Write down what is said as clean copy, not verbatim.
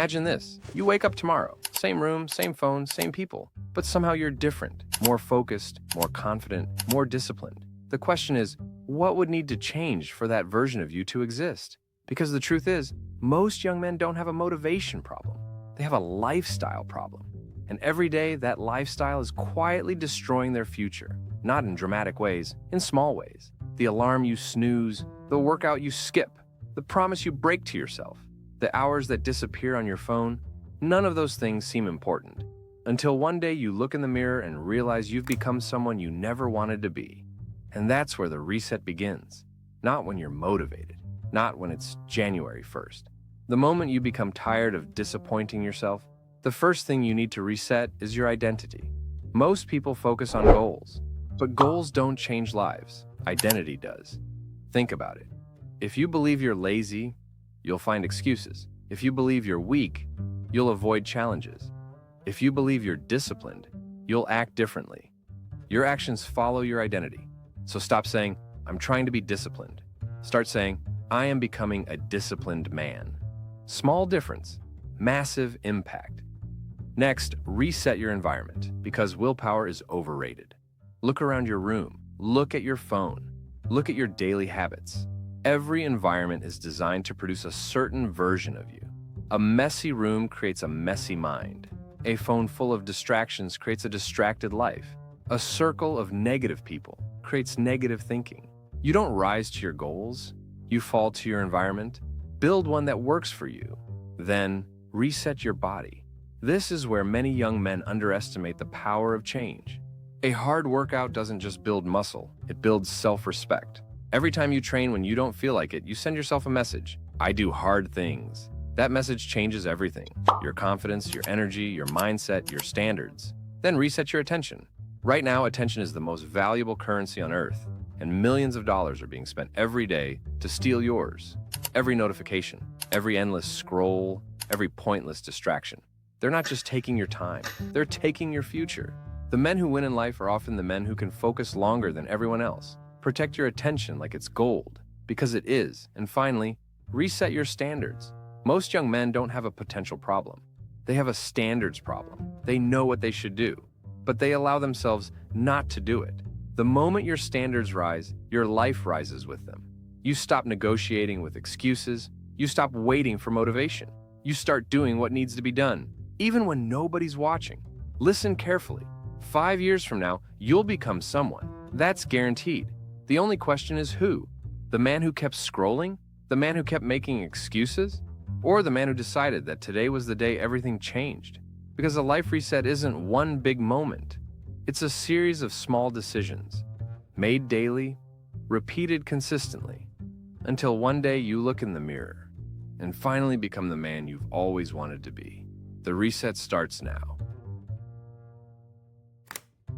Imagine this. You wake up tomorrow, same room, same phone, same people, but somehow you're different, more focused, more confident, more disciplined. The question is, what would need to change for that version of you to exist? Because the truth is, most young men don't have a motivation problem. They have a lifestyle problem. And every day, that lifestyle is quietly destroying their future. Not in dramatic ways, in small ways. The alarm you snooze, the workout you skip, the promise you break to yourself, the hours that disappear on your phone, none of those things seem important. Until one day you look in the mirror and realize you've become someone you never wanted to be. And that's where the reset begins. Not when you're motivated, not when it's January 1st. The moment you become tired of disappointing yourself, the first thing you need to reset is your identity. Most people focus on goals, but goals don't change lives. Identity does. Think about it. If you believe you're lazy, you'll find excuses. If you believe you're weak, you'll avoid challenges. If you believe you're disciplined, you'll act differently. Your actions follow your identity. So stop saying, I'm trying to be disciplined. Start saying, I am becoming a disciplined man. Small difference, massive impact. Next, reset your environment, because willpower is overrated. Look around your room. Look at your phone. Look at your daily habits. Every environment is designed to produce a certain version of you. A messy room creates a messy mind. A phone full of distractions creates a distracted life. A circle of negative people creates negative thinking. You don't rise to your goals. You fall to your environment. Build one that works for you. Then, reset your body. This is where many young men underestimate the power of change. A hard workout doesn't just build muscle, it builds self-respect. Every time you train when you don't feel like it, you send yourself a message. I do hard things. That message changes everything. Your confidence, your energy, your mindset, your standards. Then reset your attention. Right now, attention is the most valuable currency on earth, and millions of dollars are being spent every day to steal yours. Every notification, every endless scroll, every pointless distraction. They're not just taking your time, they're taking your future. The men who win in life are often the men who can focus longer than everyone else. Protect your attention like it's gold, because it is. And finally, reset your standards. Most young men don't have a potential problem. They have a standards problem. They know what they should do, but they allow themselves not to do it. The moment your standards rise, your life rises with them. You stop negotiating with excuses. You stop waiting for motivation. You start doing what needs to be done, even when nobody's watching. Listen carefully. 5 years from now, you'll become someone. That's guaranteed. The only question is who? The man who kept scrolling? The man who kept making excuses? Or the man who decided that today was the day everything changed? Because a life reset isn't one big moment. It's a series of small decisions, made daily, repeated consistently, until one day you look in the mirror and finally become the man you've always wanted to be. The reset starts now.